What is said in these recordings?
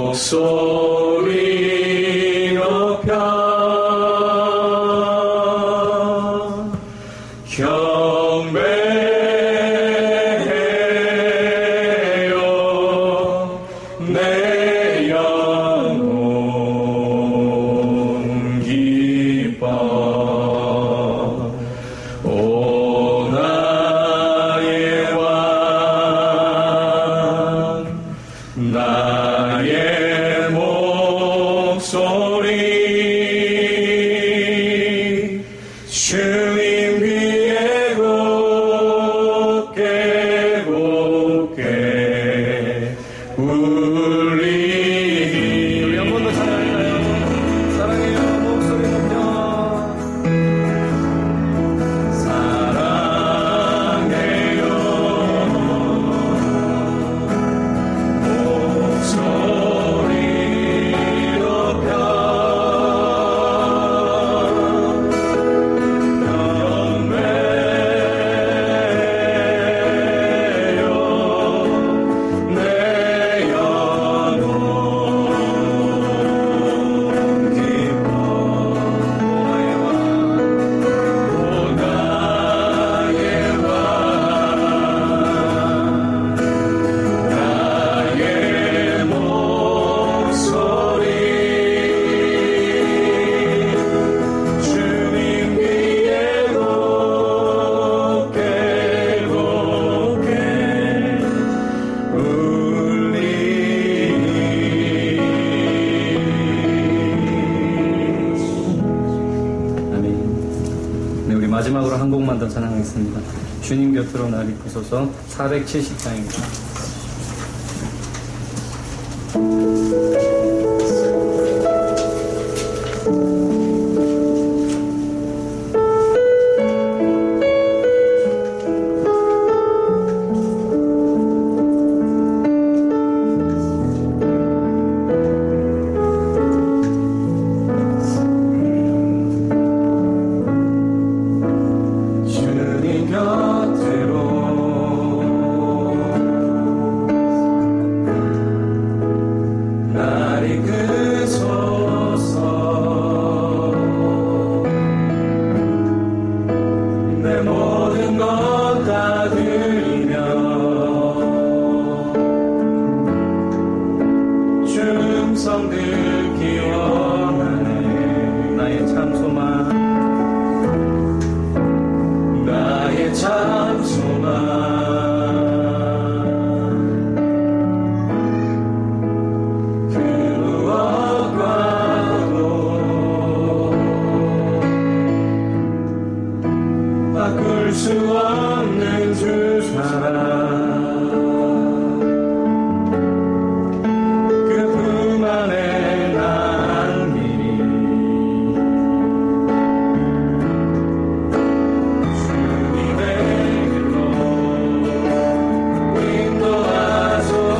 목소리 높여 경배해요. 내 영혼 기뻐. 오 나의 왕, 나의 목소리 주님 귀에 곱게 곱게 울리니. 우리 한 번 더 찬양할까요? 사랑해요. 목소리 높여 사랑해요. 목소리 높여 경배해요. 내 영혼 기뻐. 오 나의 왕, 나의 목소리 주님 귀에 곱게 곱게 울리니. 아멘. 네, 우리 마지막으로 한 곡만 더 찬양하겠습니다. 주님 곁으로 날 이끄소서. 470장입니다. 주님 곁으로 나의 참 소망, 나의 참 소망. 바꿀 수 없는 주 사랑, 그 품 안에 난 길이 주님의 길로 인도하소서.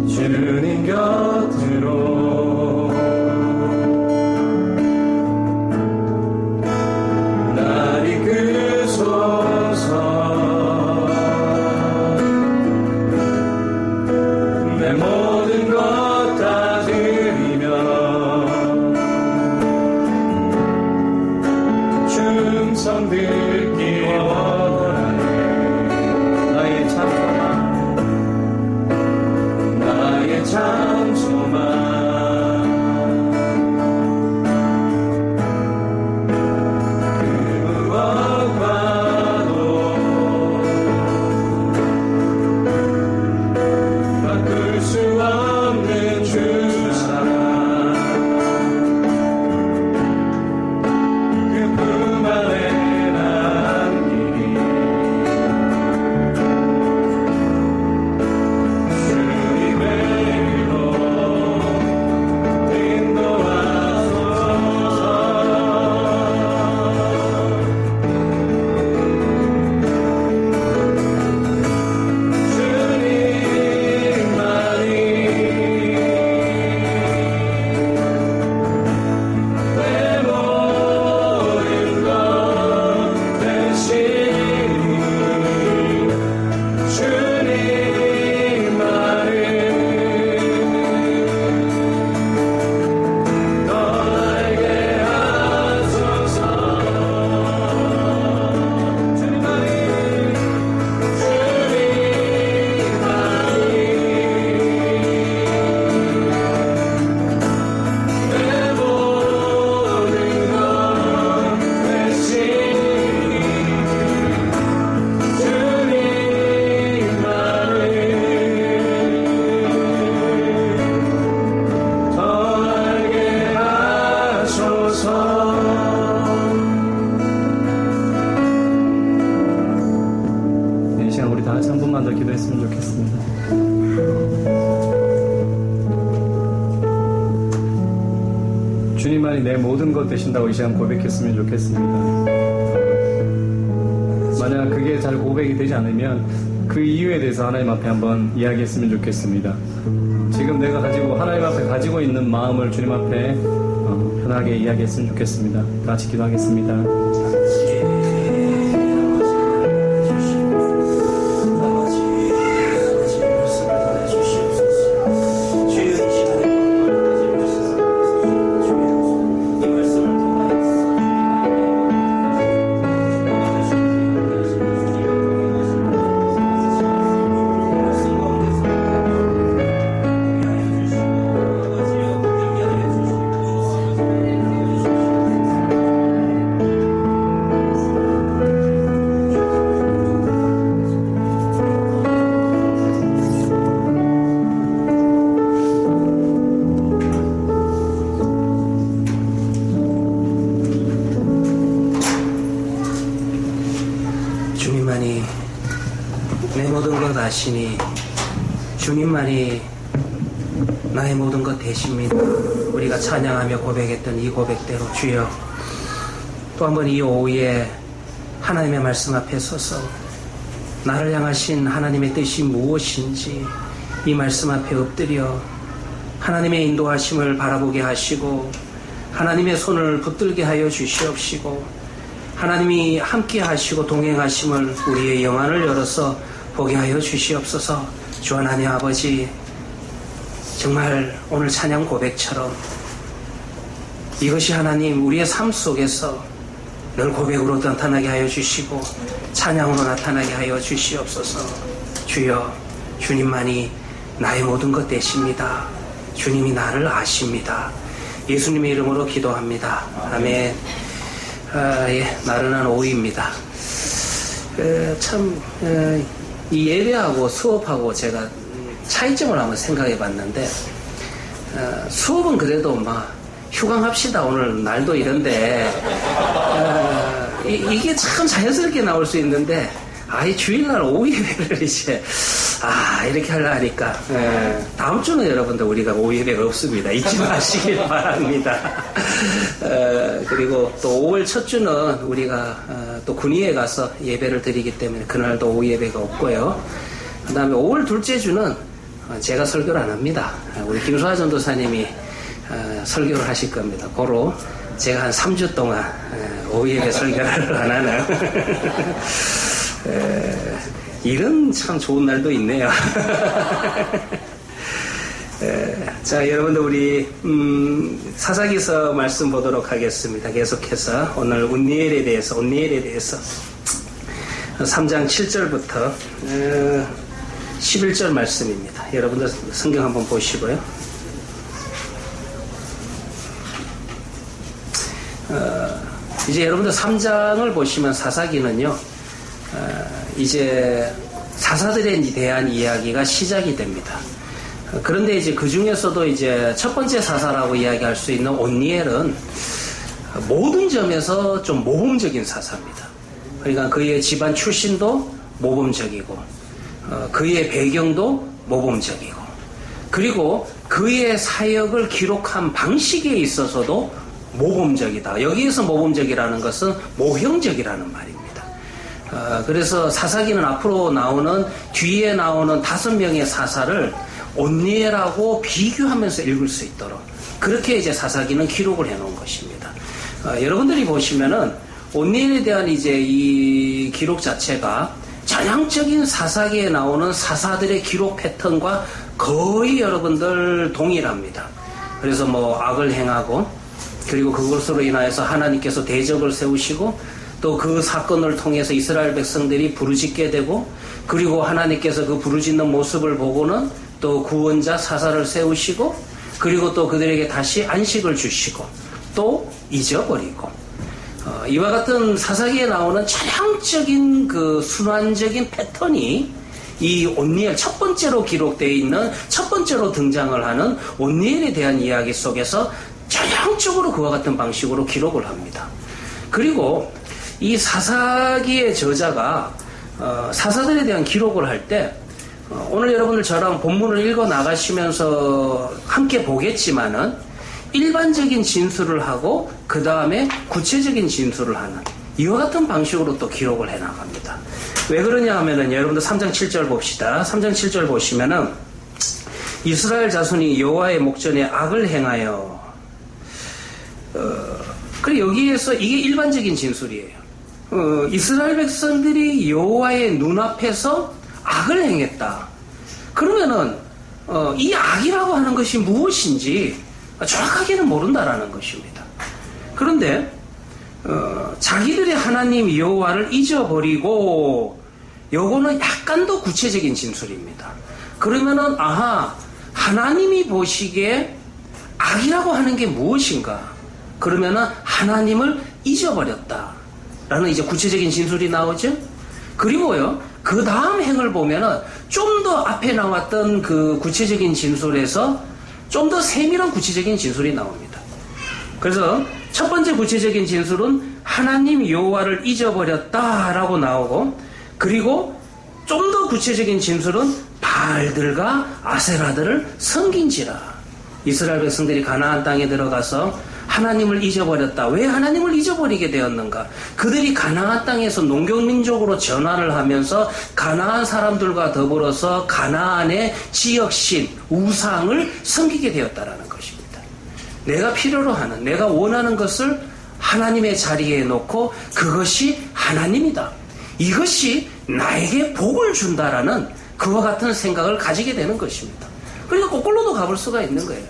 주님 곁으로 날 이끄소서. 내 모든 것 다 드리며 충성 듣기 원하네. 나의 참 소망, 나의 참 소망. 그 무엇과도 바꿀 수 없는 주 사랑, 그 품 안에 난 길이 주님의 길로 인도하소서. 주님만이 내 모든 것 되시니 주님만을 더 알게 하소서. 주님만이 내 모든 것 되시니 주님만을 더 알게 하소서. 이 시간 우리 다 같이 한 번만 더 기도했으면 좋겠습니다. 주님만이 내 모든 것 되신다고 이 시간 고백했으면 좋겠습니다. 만약 그게 잘 고백이 되지 않으면 그 이유에 대해서 하나님 앞에 한번 이야기했으면 좋겠습니다. 지금 내가 하나님 앞에 가지고 있는 마음을 주님 앞에 편하게 이야기했으면 좋겠습니다. 다 같이 기도하겠습니다. 내 모든 것 아시니 주님만이 나의 모든 것 되십니다. 우리가 찬양하며 고백했던 이 고백대로 주여 또 한 번 이 오후에 하나님의 말씀 앞에 서서 나를 향하신 하나님의 뜻이 무엇인지 이 말씀 앞에 엎드려 하나님의 인도하심을 바라보게 하시고 하나님의 손을 붙들게 하여 주시옵시고 하나님이 함께 하시고 동행하심을 우리의 영안을 열어서 보게 하여 주시옵소서. 주 하나님 아버지, 정말 오늘 찬양 고백처럼 이것이 하나님 우리의 삶 속에서 늘 고백으로 나타나게 하여 주시고 찬양으로 나타나게 하여 주시옵소서. 주여, 주님만이 나의 모든 것 되십니다. 주님이 나를 아십니다. 예수님의 이름으로 기도합니다. 아멘. 나른한 오후입니다. 이 예배하고 수업하고 제가 차이점을 한번 생각해 봤는데, 수업은 그래도 막 휴강합시다 오늘 날도 이런데 이게 참 자연스럽게 나올 수 있는데 주일날 오후 예배를 이제 이렇게 하려 하니까 다음 주는 여러분들 우리가 오후 예배가 없습니다. 잊지 마시길 바랍니다. 그리고 또 5월 첫 주는 우리가 또 군위에 가서 예배를 드리기 때문에 그날도 오후 예배가 없고요. 그 다음에 5월 둘째 주는 제가 설교를 안 합니다. 우리 김수아 전도사님이 설교를 하실 겁니다. 고로 제가 한 3주 동안 오후 예배 설교를 안 하는 이런 참 좋은 날도 있네요. 자, 여러분들 우리 사사기서 말씀 보도록 하겠습니다. 계속해서 오늘 온니엘에 대해서 3장 7절부터 11절 말씀입니다. 여러분들 성경 한번 보시고요. 이제 여러분들 3장을 보시면 사사기는요, 이제 사사들에 대한 이야기가 시작이 됩니다. 그런데 이제 그 중에서도 이제 첫 번째 사사라고 이야기할 수 있는 온니엘은 모든 점에서 좀 모범적인 사사입니다. 그러니까 그의 집안 출신도 모범적이고, 그의 배경도 모범적이고, 그리고 그의 사역을 기록한 방식에 있어서도 모범적이다. 여기에서 모범적이라는 것은 모형적이라는 말입니다. 그래서 사사기는 앞으로 나오는 뒤에 나오는 5명의 사사를 온니엘하고 비교하면서 읽을 수 있도록 그렇게 이제 사사기는 기록을 해놓은 것입니다. 여러분들이 보시면은 온니엘에 대한 이제 이 기록 자체가 전형적인 사사기에 나오는 사사들의 기록 패턴과 거의 여러분들 동일합니다. 그래서 뭐 악을 행하고, 그리고 그것으로 인하여서 하나님께서 대적을 세우시고, 또 그 사건을 통해서 이스라엘 백성들이 부르짖게 되고, 그리고 하나님께서 그 부르짖는 모습을 보고는 또 구원자 사사를 세우시고, 그리고 또 그들에게 다시 안식을 주시고 또 잊어버리고, 이와 같은 사사기에 나오는 전형적인 그 순환적인 패턴이 이 온니엘 첫 번째로 기록되어 있는, 첫 번째로 등장을 하는 온니엘에 대한 이야기 속에서 전형적으로 그와 같은 방식으로 기록을 합니다. 그리고 이 사사기의 저자가 사사들에 대한 기록을 할 때, 오늘 여러분들 저랑 본문을 읽어 나가시면서 함께 보겠지만은 일반적인 진술을 하고 그 다음에 구체적인 진술을 하는 이와 같은 방식으로 또 기록을 해 나갑니다. 왜 그러냐 하면은 여러분들 3장 7절 봅시다. 3장 7절 보시면은 이스라엘 자손이 여호와의 목전에 악을 행하여, 그래 여기에서 이게 일반적인 진술이에요. 이스라엘 백성들이 여호와의 눈앞에서 악을 행했다. 그러면은 이 악이라고 하는 것이 무엇인지 정확하게는 모른다라는 것입니다. 그런데 자기들의 하나님 여호와를 잊어버리고, 요거는 약간 더 구체적인 진술입니다. 그러면은 하나님이 보시기에 악이라고 하는 게 무엇인가? 그러면은 하나님을 잊어버렸다라는 이제 구체적인 진술이 나오죠. 그리고요, 그 다음 행을 보면은 좀 더 앞에 나왔던 그 구체적인 진술에서 좀 더 세밀한 구체적인 진술이 나옵니다. 그래서 첫 번째 구체적인 진술은 하나님 여호와를 잊어버렸다라고 나오고, 그리고 좀 더 구체적인 진술은 바알들과 아세라들을 섬긴지라. 이스라엘 백성들이 가나안 땅에 들어가서 하나님을 잊어버렸다. 왜 하나님을 잊어버리게 되었는가? 그들이 가나안 땅에서 농경민족으로 전환을 하면서 가나안 사람들과 더불어서 가나안의 지역신, 우상을 섬기게 되었다라는 것입니다. 내가 필요로 하는, 내가 원하는 것을 하나님의 자리에 놓고 그것이 하나님이다. 이것이 나에게 복을 준다라는 그와 같은 생각을 가지게 되는 것입니다. 그러니까 거꾸로도 가볼 수가 있는 거예요.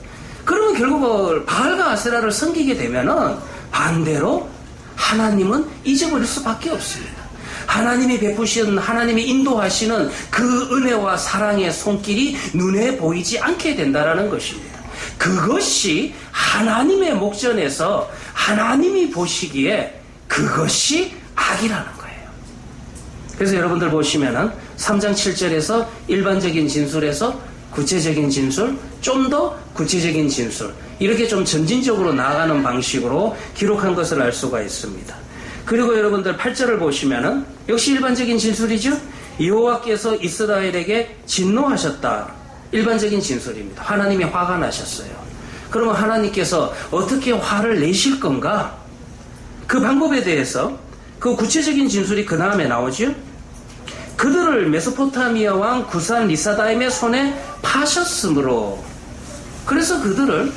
그러면 결국 바알과 아세라를 섬기게 되면은 반대로 하나님은 잊어버릴 수밖에 없습니다. 하나님이 베푸시는, 하나님이 인도하시는 그 은혜와 사랑의 손길이 눈에 보이지 않게 된다라는 것입니다. 그것이 하나님의 목전에서 하나님이 보시기에 그것이 악이라는 거예요. 그래서 여러분들 보시면은 3장 7절에서 일반적인 진술에서 구체적인 진술, 좀 더 구체적인 진술, 이렇게 좀 점진적으로 나아가는 방식으로 기록한 것을 알 수가 있습니다. 그리고 여러분들 8절을 보시면은 역시 일반적인 진술이죠. 여호와께서 이스라엘에게 진노하셨다. 일반적인 진술입니다. 하나님이 화가 나셨어요. 그러면 하나님께서 어떻게 화를 내실 건가? 그 방법에 대해서 그 구체적인 진술이 그 다음에 나오죠. 그들을 메소포타미아 왕 구산 리사다임의 손에 파셨으므로, 그래서 그들을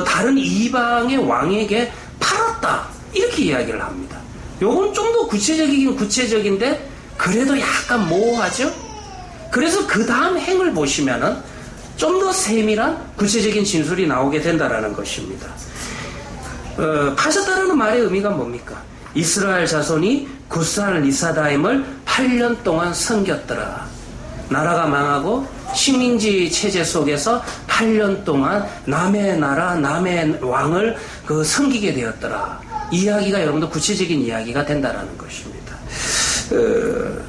다른 이방의 왕에게 팔았다, 이렇게 이야기를 합니다. 요건 좀 더 구체적이긴 구체적인데 그래도 약간 모호하죠. 그래서 그 다음 행을 보시면은 좀 더 세밀한 구체적인 진술이 나오게 된다라는 것입니다. 파셨다라는 말의 의미가 뭡니까? 이스라엘 자손이 구산 리사다임을 8년 동안 섬겼더라. 나라가 망하고 식민지 체제 속에서 8년 동안 남의 나라, 남의 왕을 섬기게 되었더라. 이야기가 여러분들 구체적인 이야기가 된다라는 것입니다.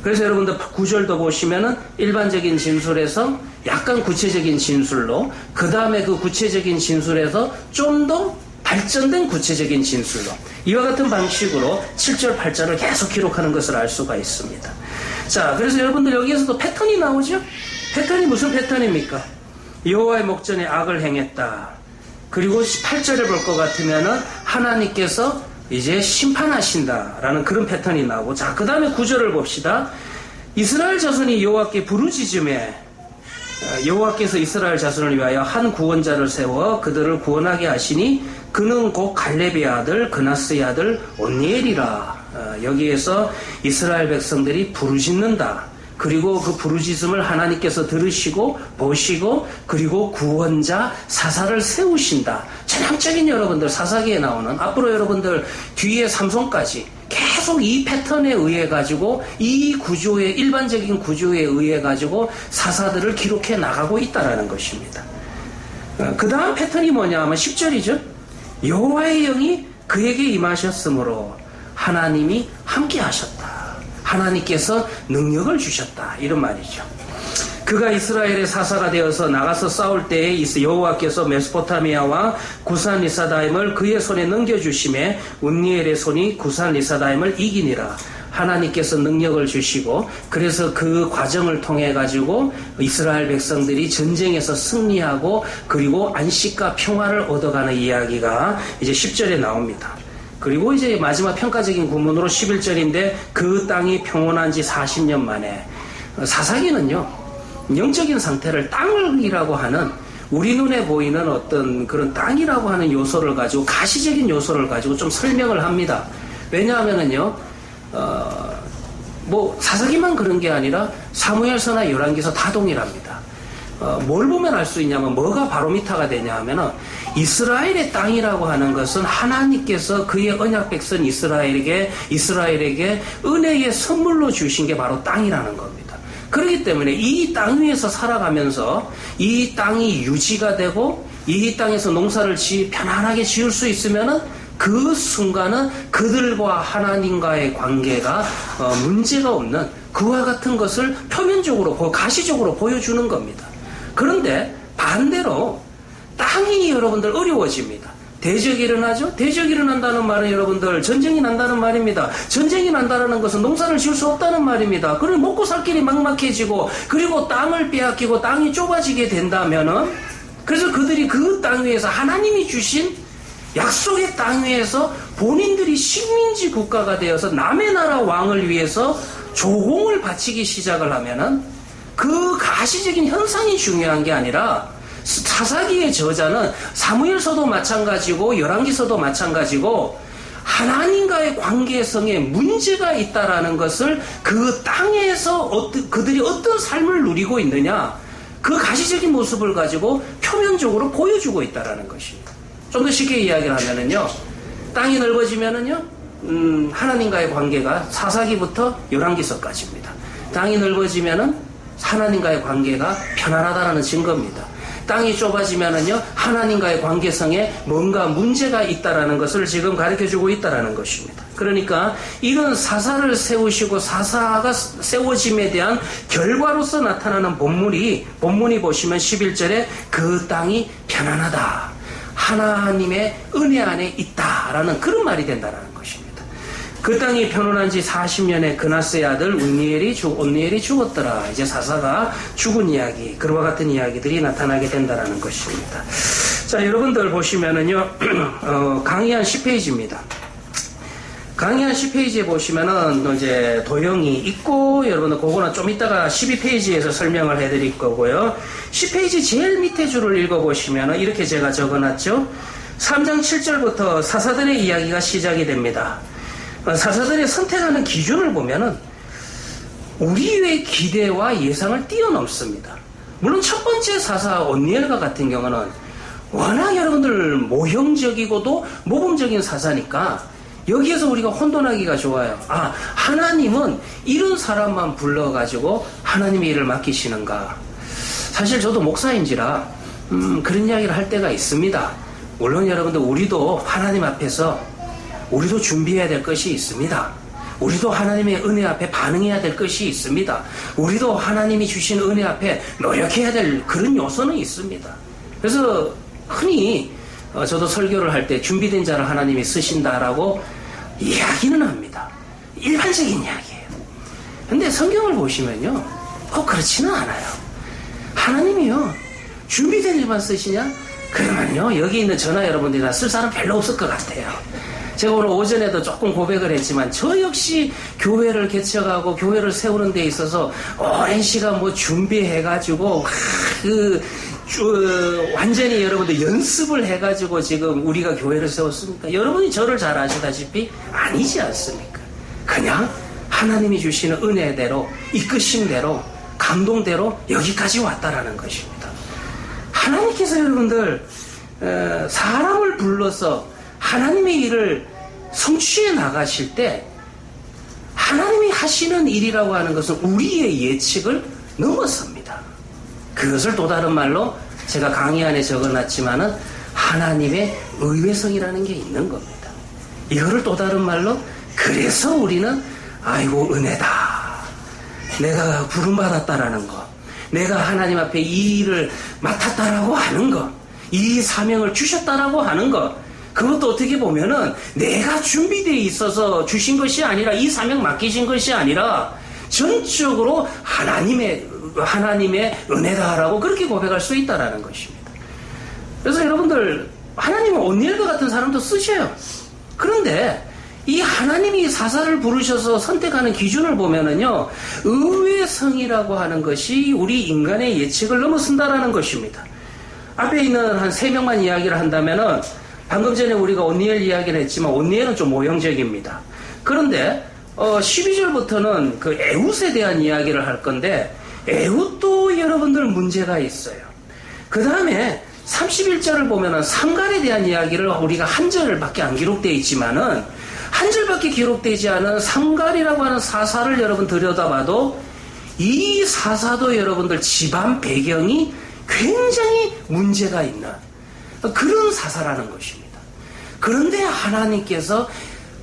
그래서 여러분들 9절도 보시면은 일반적인 진술에서 약간 구체적인 진술로, 그 다음에 그 구체적인 진술에서 좀 더 발전된 구체적인 진술로, 이와 같은 방식으로 7절, 8절을 계속 기록하는 것을 알 수가 있습니다. 자, 그래서 여러분들 여기에서도 패턴이 나오죠? 패턴이 무슨 패턴입니까? 여호와의 목전에 악을 행했다. 그리고 8절을 볼 것 같으면은 하나님께서 이제 심판하신다라는 그런 패턴이 나오고, 자, 그 다음에 9절을 봅시다. 이스라엘 자손이 여호와께 부르짖음에 여호와께서 이스라엘 자손을 위하여 한 구원자를 세워 그들을 구원하게 하시니 그는 곧 갈렙의 아들 그나스의 아들 온니엘이라. 여기에서 이스라엘 백성들이 부르짖는다. 그리고 그 부르짖음을 하나님께서 들으시고 보시고, 그리고 구원자 사사를 세우신다. 전형적인 여러분들 사사기에 나오는, 앞으로 여러분들 뒤에 삼손까지 계속 이 패턴에 의해 가지고, 이 구조의 일반적인 구조에 의해 가지고 사사들을 기록해 나가고 있다라는 것입니다. 그 다음 패턴이 뭐냐 하면 10절이죠. 여호와의 영이 그에게 임하셨으므로 하나님이 함께 하셨다. 하나님께서 능력을 주셨다, 이런 말이죠. 그가 이스라엘의 사사가 되어서 나가서 싸울 때에 여호와께서 메소포타미아와 구산 리사다임을 그의 손에 넘겨주심에 운니엘의 손이 구산 리사다임을 이기니라. 하나님께서 능력을 주시고, 그래서 그 과정을 통해 가지고 이스라엘 백성들이 전쟁에서 승리하고, 그리고 안식과 평화를 얻어가는 이야기가 이제 10절에 나옵니다. 그리고 이제 마지막 평가적인 구문으로 11절인데 그 땅이 평온한 지 40년 만에, 사사기는요, 영적인 상태를 땅이라고 하는, 우리 눈에 보이는 어떤 그런 땅이라고 하는 요소를 가지고, 가시적인 요소를 가지고 좀 설명을 합니다. 왜냐하면은요, 사사기만 그런 게 아니라 사무엘서나 열왕기서 다 동일합니다. 뭘 보면 알 수 있냐면, 뭐가 바로미터가 되냐 하면은, 이스라엘의 땅이라고 하는 것은 하나님께서 그의 언약 백성 이스라엘에게 은혜의 선물로 주신 게 바로 땅이라는 겁니다. 그렇기 때문에 이 땅 위에서 살아가면서 이 땅이 유지가 되고, 이 땅에서 농사를 편안하게 지을 수 있으면은 그 순간은 그들과 하나님과의 관계가 문제가 없는, 그와 같은 것을 표면적으로, 가시적으로 보여주는 겁니다. 그런데 반대로 땅이 여러분들 어려워집니다. 대적이 일어나죠? 대적이 일어난다는 말은 여러분들 전쟁이 난다는 말입니다. 전쟁이 난다는 것은 농사를 지을 수 없다는 말입니다. 그리고 먹고 살 길이 막막해지고 그리고 땅을 빼앗기고 땅이 좁아지게 된다면은 그래서 그들이 그 땅 위에서 하나님이 주신 약속의 땅 위에서 본인들이 식민지 국가가 되어서 남의 나라 왕을 위해서 조공을 바치기 시작을 하면은 그 가시적인 현상이 중요한 게 아니라 사사기의 저자는 사무엘서도 마찬가지고 열왕기서도 마찬가지고 하나님과의 관계성에 문제가 있다라는 것을 그 땅에서 그들이 어떤 삶을 누리고 있느냐 그 가시적인 모습을 가지고 표면적으로 보여주고 있다라는 것입니다. 좀 더 쉽게 이야기를 하면은요, 땅이 넓어지면은요, 하나님과의 관계가 사사기부터 열왕기서까지입니다. 땅이 넓어지면은 하나님과의 관계가 편안하다라는 증거입니다. 땅이 좁아지면은요, 하나님과의 관계성에 뭔가 문제가 있다라는 것을 지금 가르쳐주고 있다라는 것입니다. 그러니까 이건 사사를 세우시고 사사가 세워짐에 대한 결과로서 나타나는 본문이 보시면 11절에 그 땅이 편안하다. 하나님의 은혜 안에 있다라는 그런 말이 된다는 것입니다. 그 땅이 편안한 지 40년에 그나스의 아들 온니엘이 죽었더라. 이제 사사가 죽은 이야기, 그와 같은 이야기들이 나타나게 된다는 것입니다. 자, 여러분들 보시면은요, 강의 한 10페이지입니다. 강의 한 10페이지에 보시면은 이제 도형이 있고, 여러분들 그거는 좀 이따가 12페이지에서 설명을 해드릴 거고요. 10페이지 제일 밑에 줄을 읽어보시면은 이렇게 제가 적어놨죠. 3장 7절부터 사사들의 이야기가 시작이 됩니다. 사사들의 선택하는 기준을 보면은 우리의 기대와 예상을 뛰어넘습니다. 물론 첫 번째 사사 온니엘과 같은 경우는 워낙 여러분들 모형적이고도 모범적인 사사니까 여기에서 우리가 혼돈하기가 좋아요. 아, 하나님은 이런 사람만 불러가지고 하나님의 일을 맡기시는가. 사실 저도 목사인지라 그런 이야기를 할 때가 있습니다. 물론 여러분들 우리도 하나님 앞에서 우리도 준비해야 될 것이 있습니다. 우리도 하나님의 은혜 앞에 반응해야 될 것이 있습니다. 우리도 하나님이 주신 은혜 앞에 노력해야 될 그런 요소는 있습니다. 그래서 흔히 저도 설교를 할 때 준비된 자를 하나님이 쓰신다라고 이야기는 합니다. 일반적인 이야기예요. 근데 성경을 보시면요, 꼭 그렇지는 않아요. 하나님이요, 준비된 자만 쓰시냐? 그러면요, 여기 있는 전화 여러분들이나 쓸 사람 별로 없을 것 같아요. 제가 오늘 오전에도 조금 고백을 했지만 저 역시 교회를 개척하고 교회를 세우는 데 있어서 오랜 시간 준비해가지고 완전히 여러분들 연습을 해가지고 지금 우리가 교회를 세웠습니까? 여러분이 저를 잘 아시다시피 아니지 않습니까? 그냥 하나님이 주시는 은혜대로 이끄심대로 감동대로 여기까지 왔다라는 것입니다. 하나님께서 여러분들 사람을 불러서 하나님의 일을 성취해 나가실 때 하나님이 하시는 일이라고 하는 것은 우리의 예측을 넘어섭니다. 그것을 또 다른 말로 제가 강의 안에 적어놨지만은 하나님의 의외성이라는 게 있는 겁니다. 이거를 또 다른 말로 그래서 우리는 아이고 은혜다. 내가 부름받았다라는 거. 내가 하나님 앞에 이 일을 맡았다라고 하는 거. 이 사명을 주셨다라고 하는 거. 그것도 어떻게 보면은 내가 준비되어 있어서 주신 것이 아니라 이 사명 맡기신 것이 아니라 전적으로 하나님의 은혜다라고 그렇게 고백할 수 있다라는 것입니다. 그래서 여러분들 하나님은 온니엘과 같은 사람도 쓰셔요. 그런데 이 하나님이 사사를 부르셔서 선택하는 기준을 보면은요, 의외성이라고 하는 것이 우리 인간의 예측을 넘어선다라는 것입니다. 앞에 있는 한 3명만 이야기를 한다면은 방금 전에 우리가 온니엘 이야기를 했지만 온니엘은 좀 모형적입니다. 그런데 12절부터는 그 에훗에 대한 이야기를 할 건데 에훗도 여러분들 문제가 있어요. 그 다음에 31절을 보면은 삼갈에 대한 이야기를 우리가 한 절밖에 안 기록되어 있지만은 한 절밖에 기록되지 않은 삼갈이라고 하는 사사를 여러분 들여다봐도 이 사사도 여러분들 집안 배경이 굉장히 문제가 있는 그런 사사라는 것입니다. 그런데 하나님께서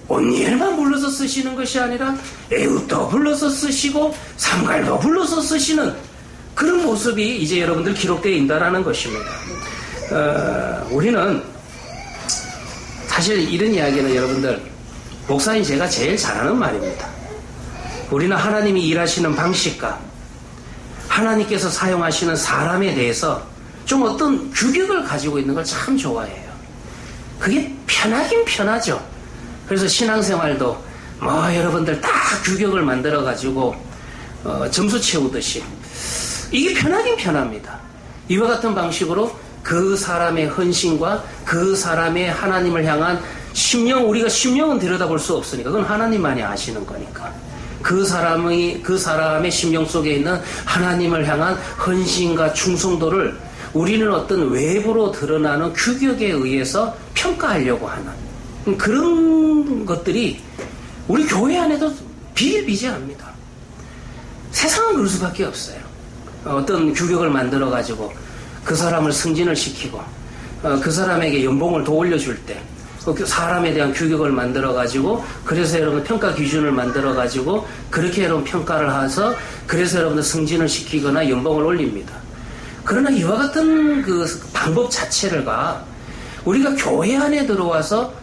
온니엘만 불러서 쓰시는 것이 아니라 에훗도 불러서 쓰시고 삼갈도 불러서 쓰시는 그런 모습이 이제 여러분들 기록되어 있다는 것입니다. 우리는 사실 이런 이야기는 여러분들 목사인 제가 제일 잘하는 말입니다. 우리는 하나님이 일하시는 방식과 하나님께서 사용하시는 사람에 대해서 좀 어떤 규격을 가지고 있는 걸 참 좋아해요. 그게 편하긴 편하죠. 그래서 신앙생활도 여러분들 딱 규격을 만들어 가지고 점수 채우듯이 이게 편하긴 편합니다. 이와 같은 방식으로 그 사람의 헌신과 그 사람의 하나님을 향한 심령, 우리가 심령은 들여다볼 수 없으니까 그건 하나님만이 아시는 거니까 그 사람의 심령 속에 있는 하나님을 향한 헌신과 충성도를 우리는 어떤 외부로 드러나는 규격에 의해서 평가하려고 하는 그런 것들이 우리 교회 안에도 비일비재합니다. 세상은 그럴 수밖에 없어요. 어떤 규격을 만들어 가지고 그 사람을 승진을 시키고 그 사람에게 연봉을 더 올려줄 때 사람에 대한 규격을 만들어 가지고 그래서 여러분 평가 기준을 만들어 가지고 그렇게 여러분 평가를 해서 그래서 여러분들 승진을 시키거나 연봉을 올립니다. 그러나 이와 같은 그 방법 자체가 우리가 교회 안에 들어와서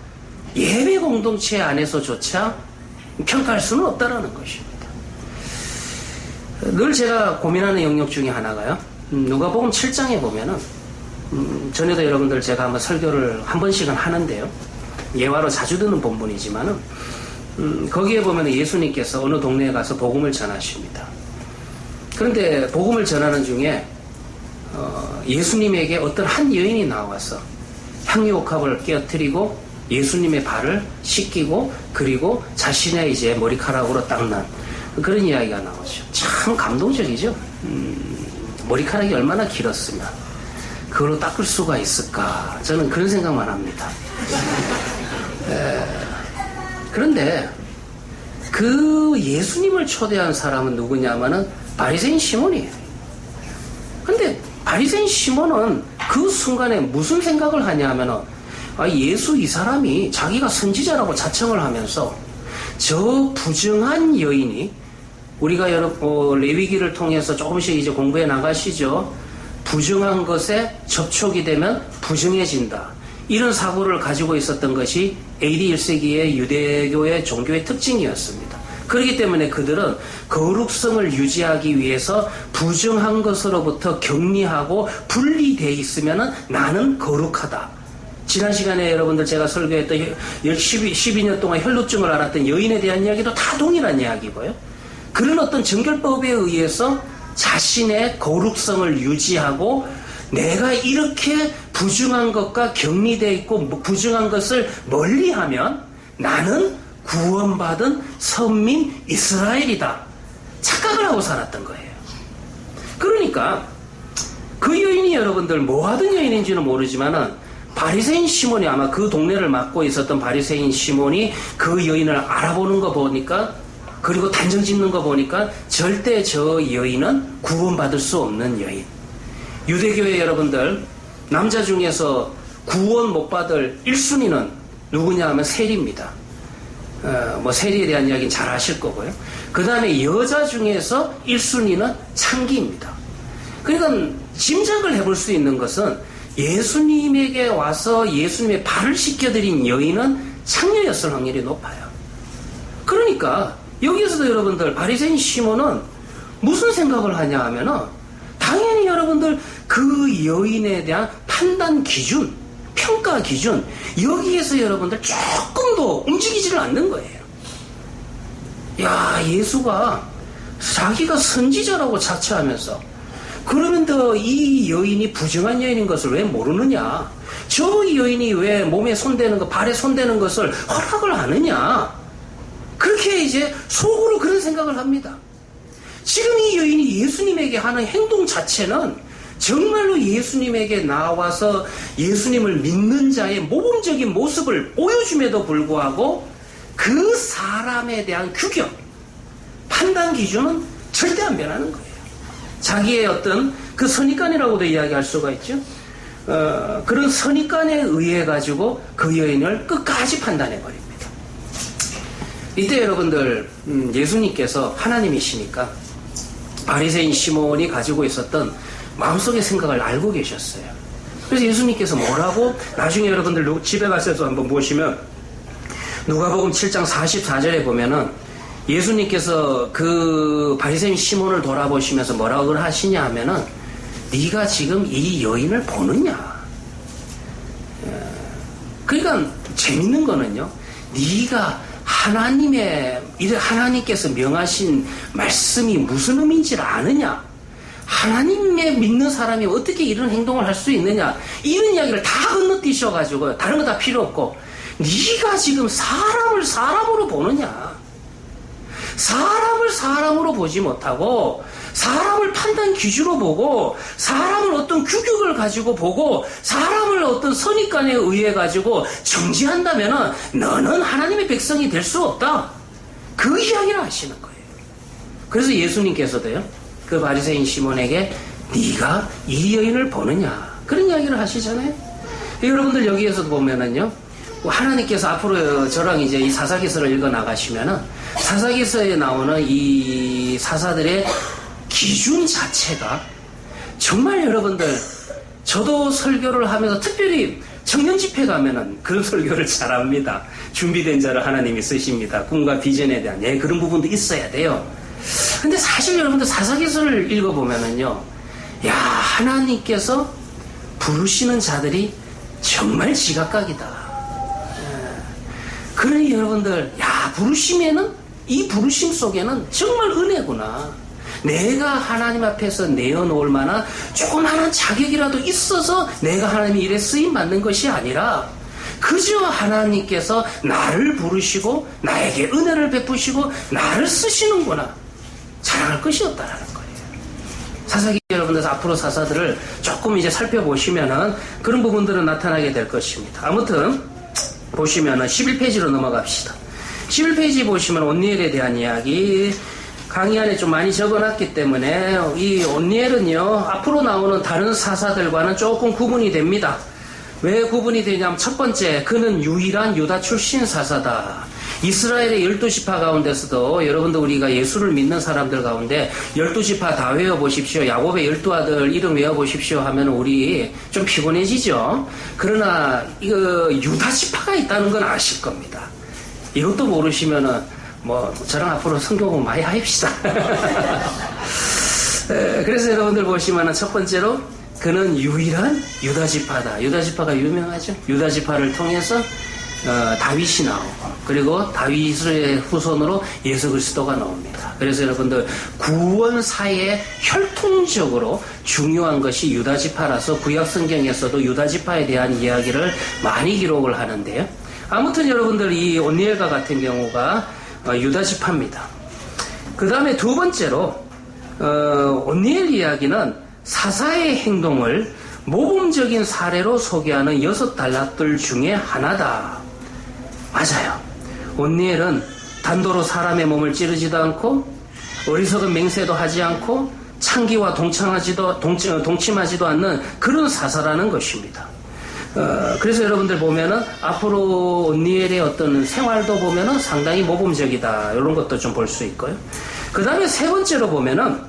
예배 공동체 안에서조차 평가할 수는 없다라는 것입니다. 늘 제가 고민하는 영역 중에 하나가요. 누가복음 7장에 보면은 전에도 여러분들 제가 한번 설교를 한 번씩은 하는데요. 예화로 자주 듣는 본문이지만은 거기에 보면 예수님께서 어느 동네에 가서 복음을 전하십니다. 그런데 복음을 전하는 중에 예수님에게 어떤 한 여인이 나와서 향유옥합을 깨어뜨리고 예수님의 발을 씻기고 그리고 자신의 이제 머리카락으로 닦는 그런 이야기가 나오죠. 참 감동적이죠. 머리카락이 얼마나 길었으면 그걸로 닦을 수가 있을까? 저는 그런 생각만 합니다. 그런데 그 예수님을 초대한 사람은 누구냐면은 바리새인 시몬이에요. 근데 바리새인 시몬은 그 순간에 무슨 생각을 하냐면은 예수 이 사람이 자기가 선지자라고 자청을 하면서 저 부정한 여인이 우리가 레위기를 통해서 조금씩 이제 공부해 나가시죠. 부정한 것에 접촉이 되면 부정해진다. 이런 사고를 가지고 있었던 것이 AD 1세기의 유대교의 종교의 특징이었습니다. 그렇기 때문에 그들은 거룩성을 유지하기 위해서 부정한 것으로부터 격리하고 분리되어 있으면 나는 거룩하다. 지난 시간에 여러분들 제가 설교했던 12년 동안 혈루증을 앓았던 여인에 대한 이야기도 다 동일한 이야기고요. 그런 어떤 정결법에 의해서 자신의 거룩성을 유지하고 내가 이렇게 부정한 것과 격리되어 있고 부정한 것을 멀리하면 나는 구원받은 선민 이스라엘이다. 착각을 하고 살았던 거예요. 그러니까 그 여인이 여러분들 뭐 하던 여인인지는 모르지만은 바리새인 시몬이 아마 그 동네를 맡고 있었던 바리새인 시몬이 그 여인을 알아보는 거 보니까 그리고 단정 짓는 거 보니까 절대 저 여인은 구원받을 수 없는 여인. 유대교의 여러분들 남자 중에서 구원 못 받을 1순위는 누구냐 하면 세리입니다. 세리에 대한 이야기는 잘 아실 거고요. 그 다음에 여자 중에서 1순위는 창기입니다. 그러니까 짐작을 해볼 수 있는 것은 예수님에게 와서 예수님의 발을 씻겨드린 여인은 창녀였을 확률이 높아요. 그러니까 여기에서도 여러분들 바리새인 시몬은 무슨 생각을 하냐 하면은 당연히 여러분들 그 여인에 대한 판단 기준, 평가 기준 여기에서 여러분들 조금도 움직이지를 않는 거예요. 야, 예수가 자기가 선지자라고 자처하면서 그러면 이 여인이 부정한 여인인 것을 왜 모르느냐? 저 여인이 왜 몸에 손대는 것, 발에 손대는 것을 허락을 하느냐? 그렇게 이제 속으로 그런 생각을 합니다. 지금 이 여인이 예수님에게 하는 행동 자체는 정말로 예수님에게 나와서 예수님을 믿는 자의 모범적인 모습을 보여줌에도 불구하고 그 사람에 대한 규격, 판단 기준은 절대 안 변하는 거예요. 자기의 어떤 그 선입관이라고도 이야기할 수가 있죠. 그런 선입관에 의해 가지고 그 여인을 끝까지 판단해 버립니다. 이때 여러분들 예수님께서 하나님이시니까 바리새인 시몬이 가지고 있었던 마음속의 생각을 알고 계셨어요. 그래서 예수님께서 뭐라고? 나중에 여러분들 집에 가셔서 한번 보시면 누가복음 7장 44절에 보면은 예수님께서 그 바리새인 시몬을 돌아보시면서 뭐라고 하시냐 하면은 네가 지금 이 여인을 보느냐? 그러니까 재밌는 거는요. 네가 하나님께서 명하신 말씀이 무슨 의미인지를 아느냐? 하나님에 믿는 사람이 어떻게 이런 행동을 할 수 있느냐? 이런 이야기를 다 건너뛰셔가지고 다른 거 다 필요 없고 네가 지금 사람을 사람으로 보느냐? 사람을 사람으로 보지 못하고 사람을 판단 기준으로 보고 사람을 어떤 규격을 가지고 보고 사람을 어떤 선입관에 의해 가지고 정지한다면은 너는 하나님의 백성이 될 수 없다. 그 이야기를 하시는 거예요. 그래서 예수님께서도요. 그 바리새인 시몬에게 네가 이 여인을 보느냐 그런 이야기를 하시잖아요. 여러분들 여기에서 보면은요. 하나님께서 앞으로 저랑 이제 이 사사기서를 읽어 나가시면은 사사기서에 나오는 이 사사들의 기준 자체가 정말 여러분들 저도 설교를 하면서 특별히 청년 집회 가면은 그런 설교를 잘합니다. 준비된 자를 하나님이 쓰십니다. 꿈과 비전에 대한 그런 부분도 있어야 돼요. 근데 사실 여러분들 사사기서를 읽어보면은요, 야 하나님께서 부르시는 자들이 정말 지각각이다. 그러니 여러분들 부르심에는 이 부르심 속에는 정말 은혜구나. 내가 하나님 앞에서 내어놓을 만한 조그마한 자격이라도 있어서 내가 하나님 일에 쓰임받는 것이 아니라 그저 하나님께서 나를 부르시고 나에게 은혜를 베푸시고 나를 쓰시는구나. 자랑할 것이 없다라는 거예요. 사사기 여러분들 앞으로 사사들을 조금 이제 살펴보시면은 그런 부분들은 나타나게 될 것입니다. 아무튼 보시면은 11페이지로 넘어갑시다. 11페이지 보시면 온니엘에 대한 이야기 강의 안에 좀 많이 적어놨기 때문에 이 온니엘은요 앞으로 나오는 다른 사사들과는 조금 구분이 됩니다. 왜 구분이 되냐면 첫 번째 그는 유일한 유다 출신 사사다. 이스라엘의 12지파 가운데서도 여러분들 우리가 예수를 믿는 사람들 가운데 12지파 다 외워보십시오. 야곱의 12아들 이름 외워보십시오 하면 우리 좀 피곤해지죠. 그러나 이거 유다지파가 있다는 건 아실 겁니다. 이것도 모르시면은 뭐 저랑 앞으로 성경 공부 많이 합시다. 그래서 여러분들 보시면은 첫 번째로 그는 유일한 유다지파다. 유다지파가 유명하죠. 유다지파를 통해서 다윗이 나오고 그리고 다윗의 후손으로 예수 그리스도가 나옵니다. 그래서 여러분들 구원사에 혈통적으로 중요한 것이 유다지파라서 구약 성경에서도 유다지파에 대한 이야기를 많이 기록을 하는데요. 아무튼 여러분들 이 온니엘과 같은 경우가 유다지파입니다. 그 다음에 두 번째로 온니엘 이야기는 사사의 행동을 모범적인 사례로 소개하는 6단락들 중에 하나다. 맞아요. 온니엘은 단도로 사람의 몸을 찌르지도 않고 어리석은 맹세도 하지 않고 창기와 동침하지도 않는 그런 사사라는 것입니다. 그래서 여러분들 보면은 앞으로 온니엘의 어떤 생활도 보면은 상당히 모범적이다. 이런 것도 좀 볼 수 있고요. 그 다음에 세 번째로 보면은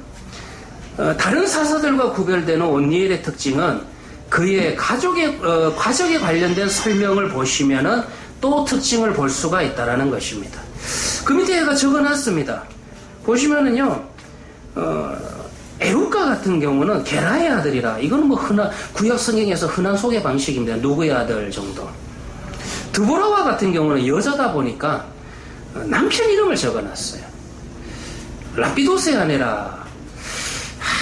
다른 사사들과 구별되는 온니엘의 특징은 그의 가족에 관련된 설명을 보시면은 또 특징을 볼 수가 있다라는 것입니다. 그 밑에 제가 적어놨습니다. 보시면은요, 에루가 같은 경우는 게라의 아들이라. 이거는 뭐 구약 성경에서 흔한 소개 방식입니다. 누구의 아들 정도. 드보라와 같은 경우는 여자다 보니까 남편 이름을 적어놨어요. 라피도스의 아내라.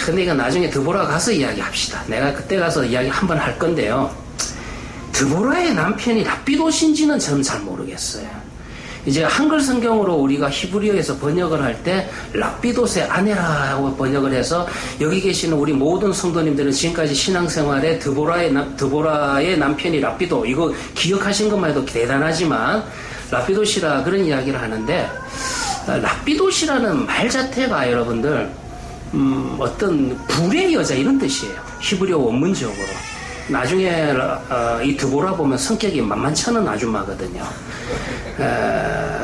근데 이거 나중에 드보라 가서 이야기합시다. 내가 그때 가서 이야기 한번 할 건데요. 드보라의 남편이 라피도신지는 저는 잘 모르겠어요. 이제 한글 성경으로 우리가 히브리어에서 번역을 할 때 라피도스의 아내라고 번역을 해서 여기 계시는 우리 모든 성도님들은 지금까지 신앙생활에 드보라의 남편이 라피도 이거 기억하신 것만 해도 대단하지만 라피도시라 그런 이야기를 하는데 라피도시라는 말 자체가 여러분들 어떤 불의 여자 이런 뜻이에요. 히브리어 원문적으로. 나중에 이 드보라 보면 성격이 만만치 않은 아줌마거든요.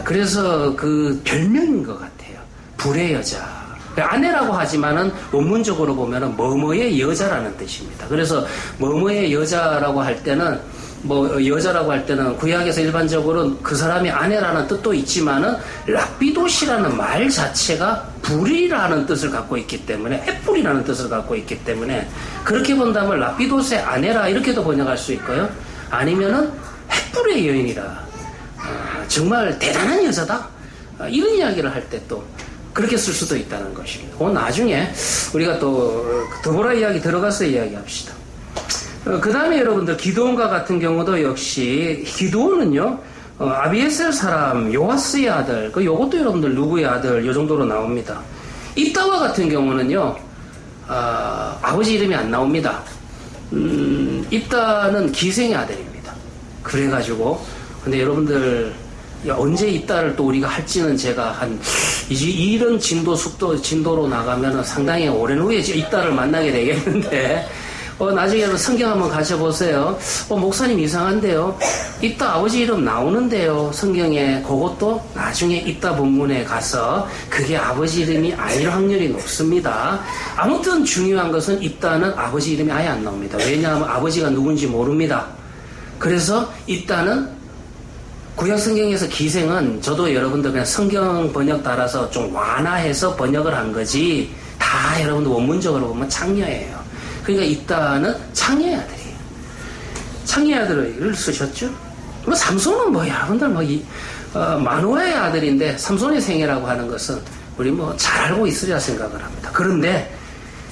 그래서 그 별명인 것 같아요. 불의 여자. 아내라고 하지만은 원문적으로 보면은 뭐뭐의 여자라는 뜻입니다. 그래서 뭐뭐의 여자라고 할 때는 여자라고 할 때는 구약에서 일반적으로 그 사람이 아내라는 뜻도 있지만은 랍비도시라는 말 자체가 불이라는 뜻을 갖고 있기 때문에 햇불이라는 뜻을 갖고 있기 때문에 그렇게 본다면 랍비도스의 아내라 이렇게도 번역할 수 있고요. 아니면은 햇불의 여인이라 정말 대단한 여자다 이런 이야기를 할 때 또 그렇게 쓸 수도 있다는 것입니다. 그건 나중에 우리가 또 드보라 이야기 들어가서 이야기합시다. 그 다음에 여러분들 기드온과 같은 경우도 역시 기드온은요 아비에셀 사람 요아스의 아들 요것도 여러분들 누구의 아들 요 정도로 나옵니다. 입다와 같은 경우는요 아버지 이름이 안 나옵니다. 입다는 기생의 아들입니다. 그래가지고 근데 여러분들 언제 입다를 또 우리가 할지는 제가 이런 진도로 나가면은 상당히 오랜 후에 입다를 만나게 되겠는데 나중에는 성경 한번 가셔보세요. 목사님 이상한데요. 입다 아버지 이름 나오는데요. 성경에 그것도 나중에 입다 본문에 가서 그게 아버지 이름이 아닐 확률이 높습니다. 아무튼 중요한 것은 입다는 아버지 이름이 아예 안 나옵니다. 왜냐하면 아버지가 누군지 모릅니다. 그래서 입다는 구약 성경에서 기생은 저도 여러분들 그냥 성경 번역 따라서 좀 완화해서 번역을 한 거지 다 여러분들 원문적으로 보면 창녀예요. 그러니까 입다는 창녀의 아들이에요. 창녀의 아들을 쓰셨죠? 삼손은 여러분들 마노아의 아들인데 삼손의 생애라고 하는 것은 우리 잘 알고 있으리라 생각을 합니다. 그런데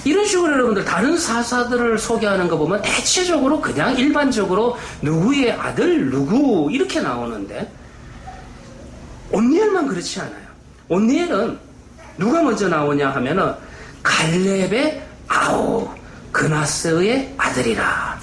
이런 식으로 여러분들 다른 사사들을 소개하는 거 보면 대체적으로 그냥 일반적으로 누구의 아들 누구 이렇게 나오는데 온니엘만 그렇지 않아요. 온니엘은 누가 먼저 나오냐 하면은 갈렙의 아우 그나스의 아들이라.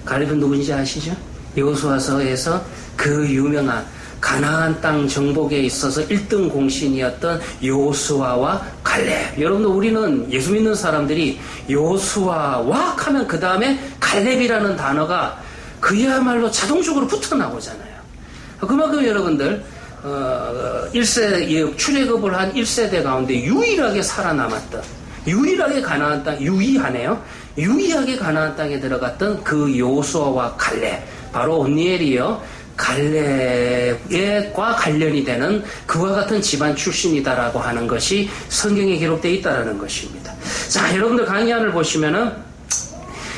갈렙은 누군지 아시죠? 여호수아서에서 그 유명한 가나안 땅 정복에 있어서 1등 공신이었던 여호수아와 갈렙. 여러분들 우리는 예수 믿는 사람들이 여호수아와 하면 그 다음에 갈렙이라는 단어가 그야말로 자동적으로 붙어 나오잖아요. 그만큼 여러분들 1세 출애굽을 한 1세대 가운데 유일하게 살아남았던 유일하게 가나안 땅 유일하네요. 유일하게 가나안 땅에 들어갔던 그 여호수아와 갈렙 바로 온니엘이요. 갈렙과 관련이 되는 그와 같은 집안 출신이다라고 하는 것이 성경에 기록되어 있다라는 것입니다. 자, 여러분들 강의안을 보시면은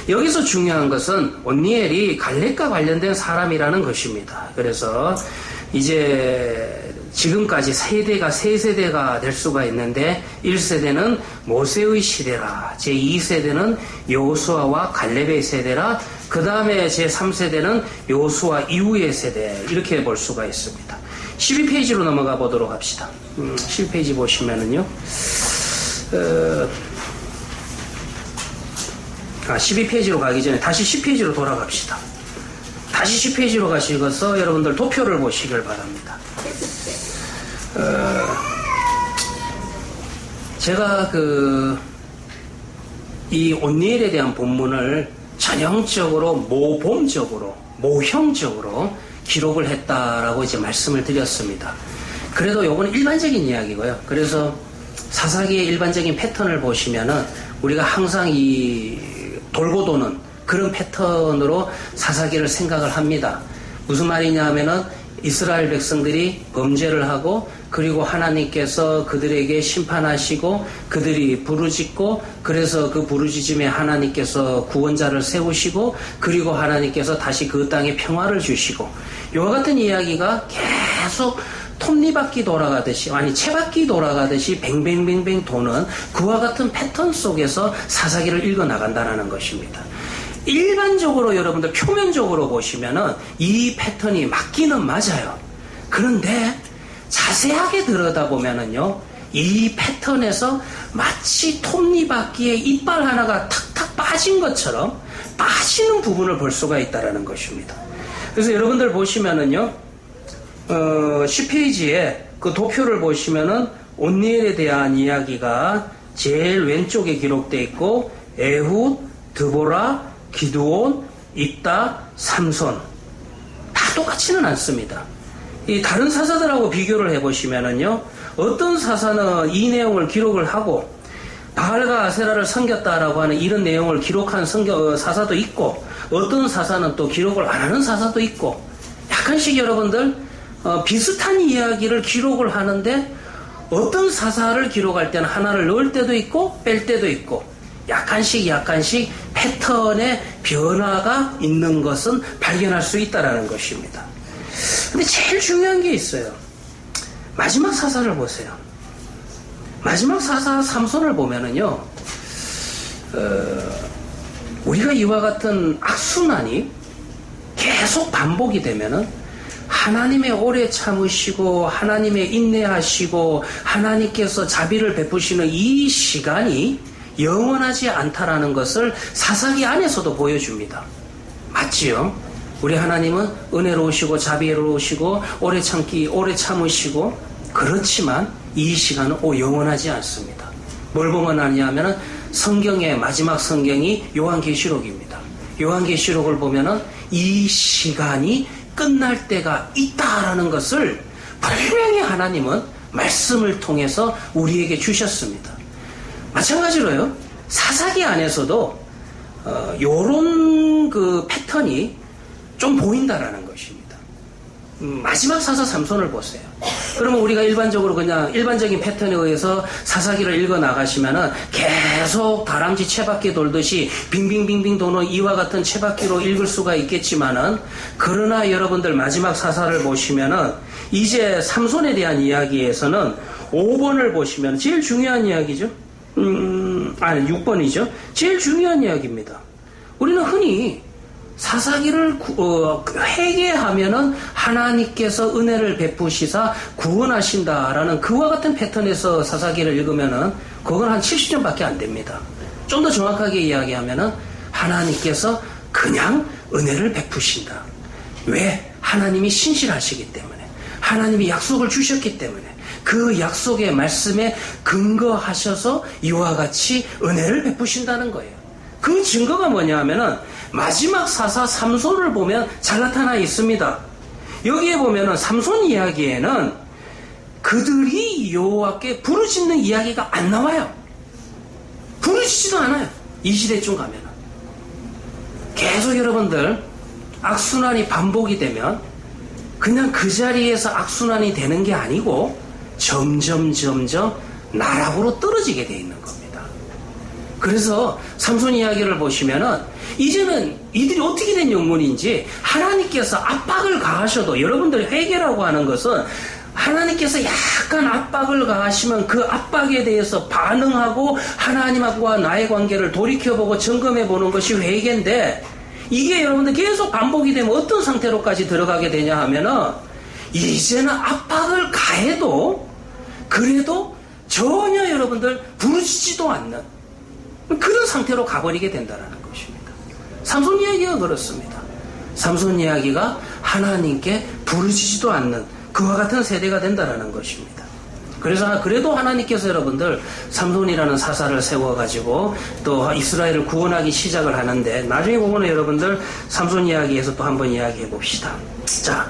여기서 중요한 것은 온니엘이 갈렙과 관련된 사람이라는 것입니다. 그래서 이제 지금까지 세대가 세 세대가 될 수가 있는데 1세대는 모세의 시대라, 제2세대는 여호수아와 갈렙의 세대라, 그 다음에 제3세대는 여호수아 이후의 세대 이렇게 볼 수가 있습니다. 12페이지로 넘어가 보도록 합시다. 12페이지 보시면은요 12페이지로 가기 전에 다시 10페이지로 돌아갑시다. 다시 10페이지로 가시고서 여러분들 도표를 보시길 바랍니다. 제가 이 온니엘에 대한 본문을 전형적으로 모범적으로 모형적으로 기록을 했다라고 이제 말씀을 드렸습니다. 그래도 요거는 일반적인 이야기고요. 그래서 사사기의 일반적인 패턴을 보시면은 우리가 항상 이 돌고 도는 그런 패턴으로 사사기를 생각을 합니다. 무슨 말이냐 하면은 이스라엘 백성들이 범죄를 하고 그리고 하나님께서 그들에게 심판하시고 그들이 부르짖고 그래서 그 부르짖음에 하나님께서 구원자를 세우시고 그리고 하나님께서 다시 그 땅에 평화를 주시고 이와 같은 이야기가 계속 톱니바퀴 돌아가듯이 채바퀴 돌아가듯이 뱅뱅뱅뱅 도는 그와 같은 패턴 속에서 사사기를 읽어나간다는 것입니다. 일반적으로 여러분들 표면적으로 보시면은 이 패턴이 맞기는 맞아요. 그런데 자세하게 들여다보면은요, 이 패턴에서 마치 톱니바퀴에 이빨 하나가 탁탁 빠진 것처럼 빠지는 부분을 볼 수가 있다는 것입니다. 그래서 여러분들 보시면은요, 10페이지에 그 도표를 보시면은 온니엘에 대한 이야기가 제일 왼쪽에 기록되어 있고, 에훗, 드보라, 기드온, 입다, 삼손 다 똑같지는 않습니다. 이 다른 사사들하고 비교를 해보시면은요, 어떤 사사는 이 내용을 기록을 하고 바알과 아세라를 섬겼다라고 하는 이런 내용을 기록한 사사도 있고, 어떤 사사는 또 기록을 안 하는 사사도 있고, 약간씩 여러분들 비슷한 이야기를 기록을 하는데 어떤 사사를 기록할 때는 하나를 넣을 때도 있고 뺄 때도 있고, 약간씩 패턴의 변화가 있는 것은 발견할 수 있다라는 것입니다. 근데 제일 중요한 게 있어요. 마지막 사사를 보세요. 마지막 사사 삼손을 보면은요, 우리가 이와 같은 악순환이 계속 반복이 되면은 하나님의 오래 참으시고 하나님의 인내하시고 하나님께서 자비를 베푸시는 이 시간이 영원하지 않다라는 것을 사사기 안에서도 보여줍니다. 맞지요? 우리 하나님은 은혜로우시고 자비로우시고 오래 참으시고, 그렇지만 이 시간은 영원하지 않습니다. 뭘 보면 아니냐면은 성경의 마지막 성경이 요한계시록입니다. 요한계시록을 보면은 이 시간이 끝날 때가 있다라는 것을 분명히 하나님은 말씀을 통해서 우리에게 주셨습니다. 마찬가지로요, 사사기 안에서도 요런 그 패턴이 좀 보인다라는 것입니다. 마지막 사사 삼손을 보세요. 그러면 우리가 일반적으로 그냥 일반적인 패턴에 의해서 사사기를 읽어 나가시면은 계속 다람쥐 채바퀴 돌듯이 빙빙빙빙 도는 이와 같은 채바퀴로 읽을 수가 있겠지만은, 그러나 여러분들 마지막 사사를 보시면은 이제 삼손에 대한 이야기에서는 5번을 보시면 제일 중요한 이야기죠. 6번이죠. 제일 중요한 이야기입니다. 우리는 흔히 사사기를 회개하면은 하나님께서 은혜를 베푸시사 구원하신다라는 그와 같은 패턴에서 사사기를 읽으면은 그건 한 70점밖에 안 됩니다. 좀 더 정확하게 이야기하면은 하나님께서 그냥 은혜를 베푸신다. 왜? 하나님이 신실하시기 때문에, 하나님이 약속을 주셨기 때문에, 그 약속의 말씀에 근거하셔서 이와 같이 은혜를 베푸신다는 거예요. 그 증거가 뭐냐 하면은 마지막 사사 삼손을 보면 잘 나타나 있습니다. 여기에 보면은 삼손 이야기에는 그들이 여호와께 부르짖는 이야기가 안 나와요. 부르짖지도 않아요. 이 시대쯤 가면은. 계속 여러분들 악순환이 반복이 되면 그냥 그 자리에서 악순환이 되는 게 아니고 점점 나락으로 떨어지게 돼 있는 겁니다. 그래서 삼손 이야기를 보시면은 이제는 이들이 어떻게 된 영혼인지 하나님께서 압박을 가하셔도, 여러분들이 회개라고 하는 것은 하나님께서 약간 압박을 가하시면 그 압박에 대해서 반응하고 하나님과 나의 관계를 돌이켜보고 점검해보는 것이 회개인데, 이게 여러분들 계속 반복이 되면 어떤 상태로까지 들어가게 되냐 하면은 이제는 압박을 가해도 그래도 전혀 여러분들 부르짖지도 않는 그런 상태로 가버리게 된다는 것입니다. 삼손 이야기가 그렇습니다. 삼손 이야기가 하나님께 부르짖지도 않는 그와 같은 세대가 된다는 것입니다. 그래서 그래도 하나님께서 여러분들 삼손이라는 사사를 세워가지고 또 이스라엘을 구원하기 시작을 하는데, 나중에 보면 여러분들 삼손 이야기에서 또 한번 이야기해 봅시다. 자,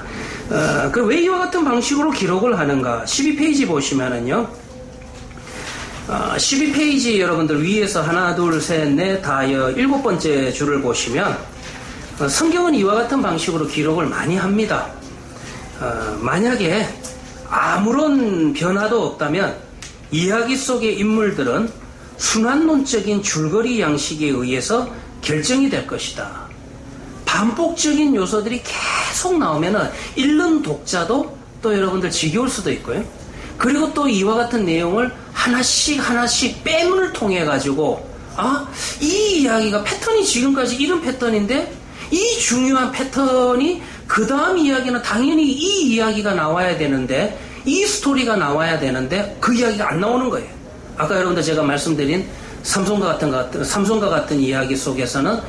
그 왜 이와 같은 방식으로 기록을 하는가? 12페이지 보시면은요, 12페이지 여러분들 위에서 하나, 둘, 셋, 넷, 다여 7번째 줄을 보시면 성경은 이와 같은 방식으로 기록을 많이 합니다. 만약에 아무런 변화도 없다면 이야기 속의 인물들은 순환론적인 줄거리 양식에 의해서 결정이 될 것이다. 반복적인 요소들이 계속 나오면은 읽는 독자도 또 여러분들 지겨울 수도 있고요. 그리고 또 이와 같은 내용을 하나씩 빼문을 통해 가지고, 이 이야기가 패턴이 지금까지 이런 패턴인데 이 중요한 패턴이 그 다음 이야기는 당연히 이 이야기가 나와야 되는데, 이 스토리가 나와야 되는데 그 이야기가 안 나오는 거예요. 아까 여러분들 제가 말씀드린 삼손과 같은 이야기 속에서는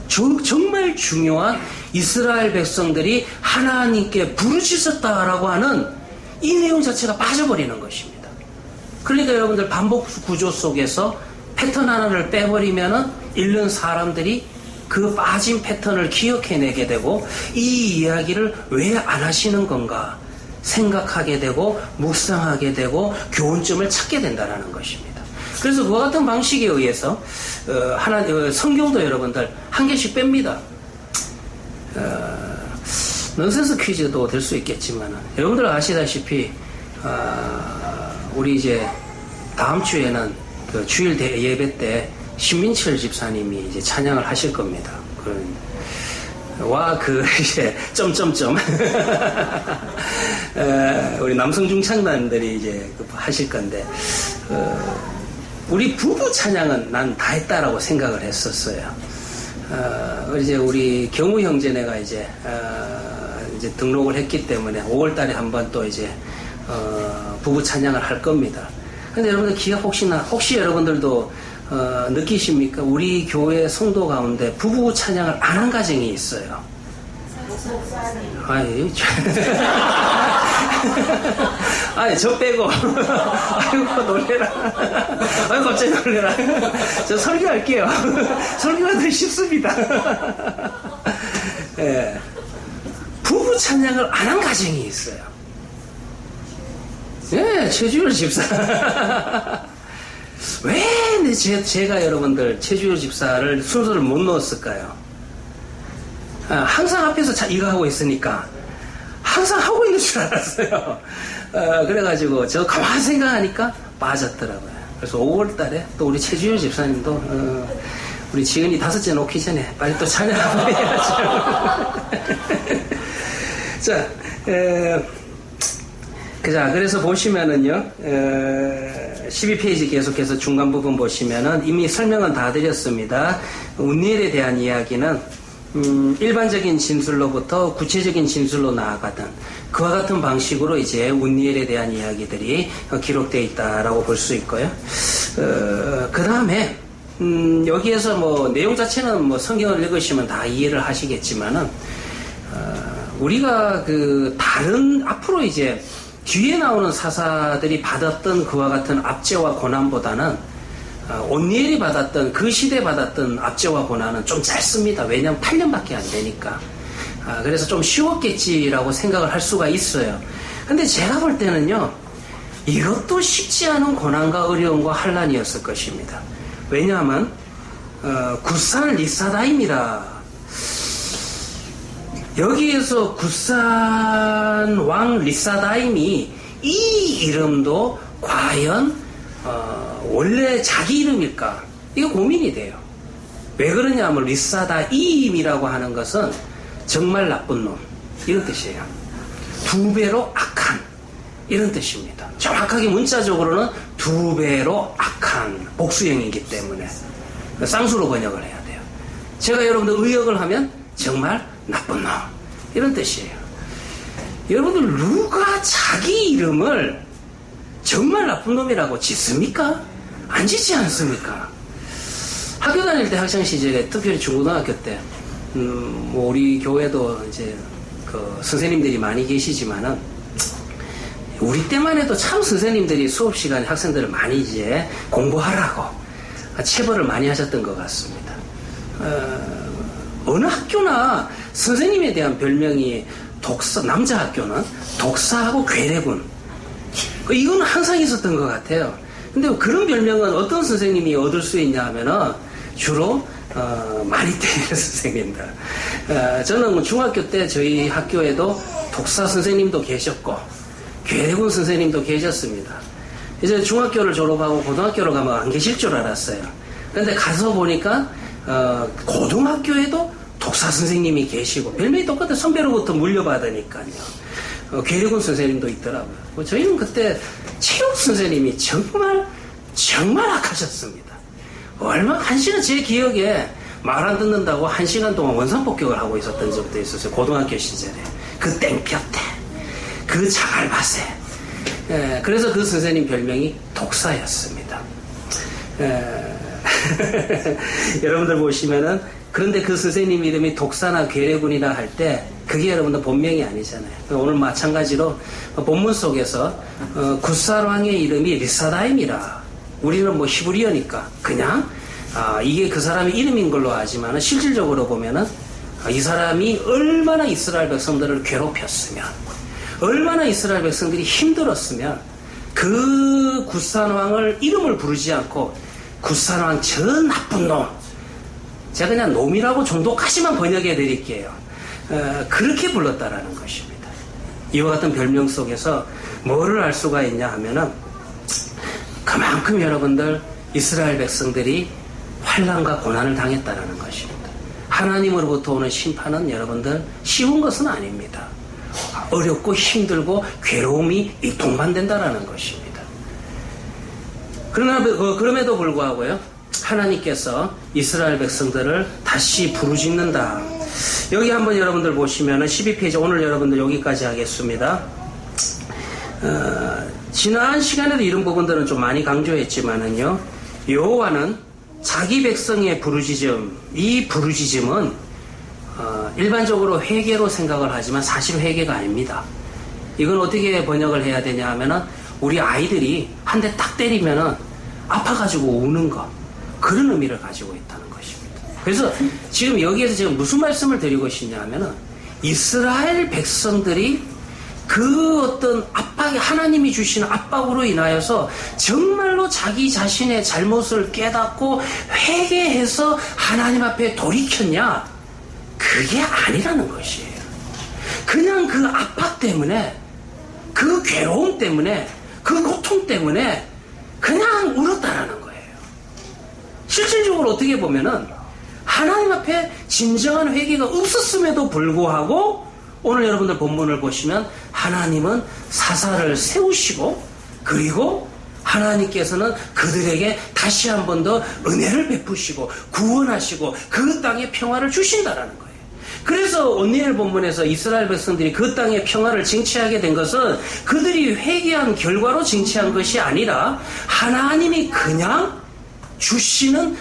정말 중요한 이스라엘 백성들이 하나님께 부르짖었다라고 하는 이 내용 자체가 빠져버리는 것입니다. 그러니까 여러분들 반복 구조 속에서 패턴 하나를 빼버리면은 읽는 사람들이 그 빠진 패턴을 기억해내게 되고, 이 이야기를 왜 안 하시는 건가 생각하게 되고 묵상하게 되고 교훈점을 찾게 된다는 것입니다. 그래서 그와 같은 방식에 의해서 성경도 여러분들 한 개씩 뺍니다. 넌센스 퀴즈도 될 수 있겠지만 여러분들 아시다시피 우리 이제 다음 주에는 그 주일 예배 때 신민철 집사님이 이제 찬양을 하실 겁니다. 이제 점점점 우리 남성 중창단들이 이제 하실 건데 우리 부부 찬양은 난 다 했다라고 생각을 했었어요. 이제 우리 경우 형제네가 이제 등록을 했기 때문에 5월달에 한번 또 이제 부부 찬양을 할 겁니다. 근데 여러분들 혹시 여러분들도 느끼십니까? 우리 교회 성도 가운데 부부 찬양을 안 한 가정이 있어요. 아니, 저 빼고. 아이고, 놀래라. 아이고, 갑자기 놀래라. 저 설교할게요. 설교가 더 쉽습니다. 예. 부부 찬양을 안 한 가정이 있어요. 예, 최주열 집사. 왜 제가 여러분들 최주열 집사를 순서를 못 넣었을까요? 항상 앞에서 이거 하고 있으니까 항상 하고 있는 줄 알았어요. 그래가지고 저 가만히 생각하니까 빠졌더라고요. 그래서 5월달에 또 우리 최주열 집사님도 우리 지은이 5째 놓기 전에 빨리 또 찬양 한번 해야죠. 자, 그래서 보시면은요, 12페이지 계속해서 중간 부분 보시면은 이미 설명은 다 드렸습니다. 운니엘에 대한 이야기는 일반적인 진술로부터 구체적인 진술로 나아가던 그와 같은 방식으로 이제 운니엘에 대한 이야기들이 기록되어 있다라고 볼 수 있고요. 그 다음에 여기에서 뭐 내용 자체는 뭐 성경을 읽으시면 다 이해를 하시겠지만은 우리가 앞으로 이제 뒤에 나오는 사사들이 받았던 그와 같은 압제와 고난보다는 온니엘이 받았던 그 시대 받았던 압제와 고난은 좀 짧습니다. 왜냐하면 8년밖에 안 되니까. 그래서 좀 쉬웠겠지라고 생각을 할 수가 있어요. 근데 제가 볼 때는요, 이것도 쉽지 않은 고난과 어려움과 환란이었을 것입니다. 왜냐하면 굿산 리사다임이라, 여기에서 굿산 왕 리사다임이 이 이름도 과연 원래 자기 이름일까? 이거 고민이 돼요. 왜 그러냐면 리사다임이라고 하는 것은 정말 나쁜 놈, 이런 뜻이에요. 2배로 악한, 이런 뜻입니다. 정확하게 문자적으로는 2배로 악한 복수형이기 때문에 쌍수로 번역을 해야 돼요. 제가 여러분들 의역을 하면 정말 나쁜 놈, 이런 뜻이에요. 여러분들 누가 자기 이름을 정말 나쁜 놈이라고 짓습니까? 안 짓지 않습니까? 학교 다닐 때 학창 시절에, 특별히 중고등학교 때, 뭐 우리 교회도 이제 선생님들이 많이 계시지만은 우리 때만 해도 참 선생님들이 수업 시간에 학생들을 많이 이제 공부하라고 체벌을 많이 하셨던 것 같습니다. 어느 학교나 선생님에 대한 별명이 남자 학교는 독사하고 괴뢰군. 이건 항상 있었던 것 같아요. 근데 그런 별명은 어떤 선생님이 얻을 수 있냐 하면은 주로 많이 때리는 선생님들. 저는 중학교 때 저희 학교에도 독사 선생님도 계셨고 괴뢰군 선생님도 계셨습니다. 이제 중학교를 졸업하고 고등학교를 가면 안 계실 줄 알았어요. 근데 가서 보니까 고등학교에도 독사 선생님이 계시고 별명이 똑같아. 선배로부터 물려받으니까요. 괴뢰군 선생님도 있더라고요. 저희는 그때 체육 선생님이 정말 악하셨습니다. 얼마 1시간 제 기억에 말 안 듣는다고 1시간 동안 원산폭격을 하고 있었던 적도 있었어요. 고등학교 시절에. 그 땡볕에, 그 자갈밭에. 그래서 그 선생님 별명이 독사였습니다. 여러분들 보시면은, 그런데 그 선생님 이름이 독사나 괴뢰군이라 할 때 그게 여러분들 본명이 아니잖아요. 오늘 마찬가지로 본문 속에서 굿살왕의 이름이 리사다임이라, 우리는 뭐 히브리어니까 그냥 이게 그 사람의 이름인 걸로 아지만 실질적으로 보면은 이 사람이 얼마나 이스라엘 백성들을 괴롭혔으면, 얼마나 이스라엘 백성들이 힘들었으면 그 굿산왕을 이름을 부르지 않고 굿산왕 저 나쁜 놈, 제가 그냥 놈이라고 정도까지만 번역해 드릴게요. 그렇게 불렀다라는 것입니다. 이와 같은 별명 속에서 뭐를 알 수가 있냐 하면은 그만큼 여러분들 이스라엘 백성들이 환난과 고난을 당했다라는 것입니다. 하나님으로부터 오는 심판은 여러분들 쉬운 것은 아닙니다. 어렵고 힘들고 괴로움이 동반된다라는 것입니다. 그러나 그럼에도 불구하고요, 하나님께서 이스라엘 백성들을 다시 부르짖는다. 여기 한번 여러분들 보시면은 12페이지, 오늘 여러분들 여기까지 하겠습니다. 지난 시간에도 이런 부분들은 좀 많이 강조했지만은요, 여호와는 자기 백성의 부르짖음, 이 부르짖음은 일반적으로 회개로 생각을 하지만 사실 회개가 아닙니다. 이건 어떻게 번역을 해야 되냐 하면은 우리 아이들이 한 대 딱 때리면은 아파가지고 우는 것, 그런 의미를 가지고 있다는 것입니다. 그래서 지금 여기에서 제가 무슨 말씀을 드리고 싶냐 하면은 이스라엘 백성들이 그 어떤 압박이, 하나님이 주시는 압박으로 인하여서 정말로 자기 자신의 잘못을 깨닫고 회개해서 하나님 앞에 돌이켰냐? 그게 아니라는 것이에요. 그냥 그 압박 때문에, 그 괴로움 때문에, 그 고통 때문에 그냥 울었다라는 거예요. 실질적으로 어떻게 보면은 하나님 앞에 진정한 회개가 없었음에도 불구하고 오늘 여러분들 본문을 보시면 하나님은 사사를 세우시고, 그리고 하나님께서는 그들에게 다시 한 번 더 은혜를 베푸시고 구원하시고 그 땅에 평화를 주신다라는 거예요. 그래서 오늘 본문에서 이스라엘 백성들이 그 땅의 평화를 쟁취하게 된 것은 그들이 회개한 결과로 쟁취한 것이 아니라 하나님이 그냥 주시는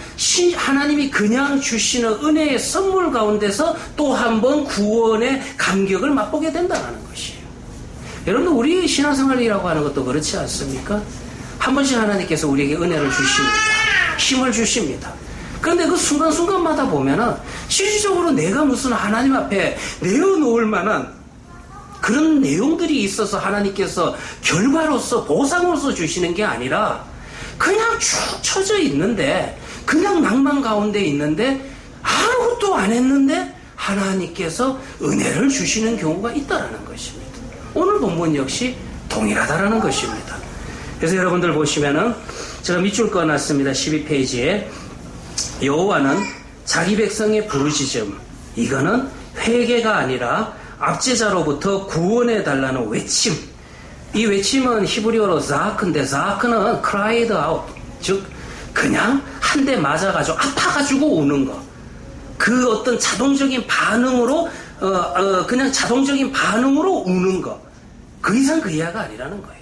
은혜의 선물 가운데서 또 한 번 구원의 감격을 맛보게 된다는 것이에요. 여러분들, 우리 신앙생활이라고 하는 것도 그렇지 않습니까? 한 번씩 하나님께서 우리에게 은혜를 주십니다. 힘을 주십니다. 그런데 그 순간순간마다 보면은 실질적으로 내가 무슨 하나님 앞에 내어놓을 만한 그런 내용들이 있어서 하나님께서 결과로서 보상으로서 주시는 게 아니라 그냥 쭉 처져 있는데, 그냥 낭만 가운데 있는데 아무것도 안 했는데 하나님께서 은혜를 주시는 경우가 있다라는 것입니다. 오늘 본문 역시 동일하다라는 것입니다. 그래서 여러분들 보시면은 제가 밑줄 꺼놨습니다. 12페이지에 여호와는 자기 백성의 부르짖음, 이거는 회개가 아니라 압제자로부터 구원해 달라는 외침. 이 외침은 히브리어로 자크인데, 자크는 cried out, 즉 그냥 한 대 맞아가지고 아파가지고 우는 거. 그 어떤 자동적인 반응으로 그냥 자동적인 반응으로 우는 거. 그 이상 그 이하가 아니라는 거예요.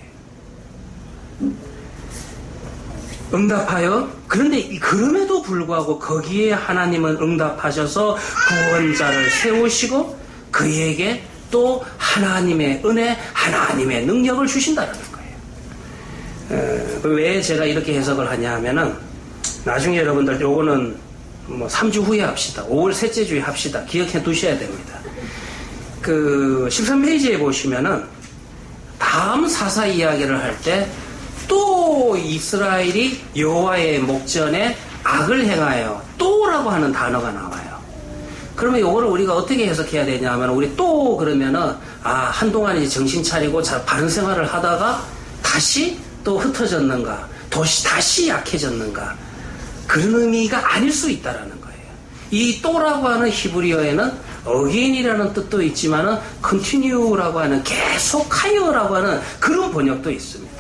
응답하여, 그런데 그럼에도 불구하고 거기에 하나님은 응답하셔서 구원자를 세우시고 그에게 또 하나님의 은혜, 하나님의 능력을 주신다는 거예요. 왜 제가 이렇게 해석을 하냐 하면은 나중에 여러분들 요거는 뭐 3주 후에 합시다. 5월 셋째 주에 합시다. 기억해 두셔야 됩니다. 그 13페이지에 보시면은 다음 사사 이야기를 할 때 또 이스라엘이 여호와의 목전에 악을 행하여 또라고 하는 단어가 나와요. 그러면 요거를 우리가 어떻게 해석해야 되냐 하면, 우리 또 그러면은 한동안 이제 정신 차리고 바른 생활을 하다가 다시 또 흩어졌는가, 다시 약해졌는가, 그런 의미가 아닐 수 있다라는 거예요. 이 또라고 하는 히브리어에는 again이라는 뜻도 있지만은 continue라고 하는 계속하여라고 하는 그런 번역도 있습니다.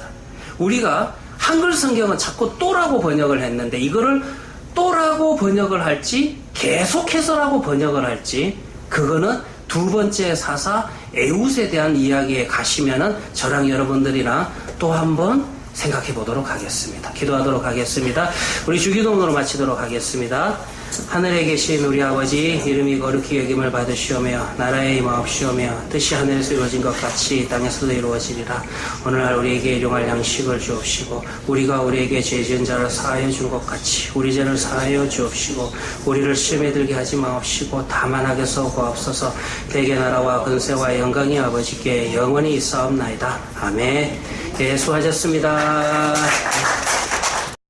우리가 한글 성경은 자꾸 또라고 번역을 했는데, 이거를 또라고 번역을 할지 계속해서라고 번역을 할지, 그거는 두 번째 사사 에훗에 대한 이야기에 가시면은 저랑 여러분들이랑 또 한번 생각해 보도록 하겠습니다. 기도하도록 하겠습니다. 우리 주기도문으로 마치도록 하겠습니다. 하늘에 계신 우리 아버지, 이름이 거룩히 여김을 받으시오며 나라의 임하옵시오며 뜻이 하늘에서 이루어진 것 같이 땅에서도 이루어지리라. 오늘날 우리에게 일용할 양식을 주옵시고 우리가 우리에게 죄 지은 자를 사하여 준 것 같이 우리 죄를 사하여 주옵시고 우리를 시험에 들게 하지 마옵시고 다만 악에서 구하옵소서. 대개 나라와 근세와 영광이 아버지께 영원히 있사옵나이다. 아멘. 네, 수고하셨습니다.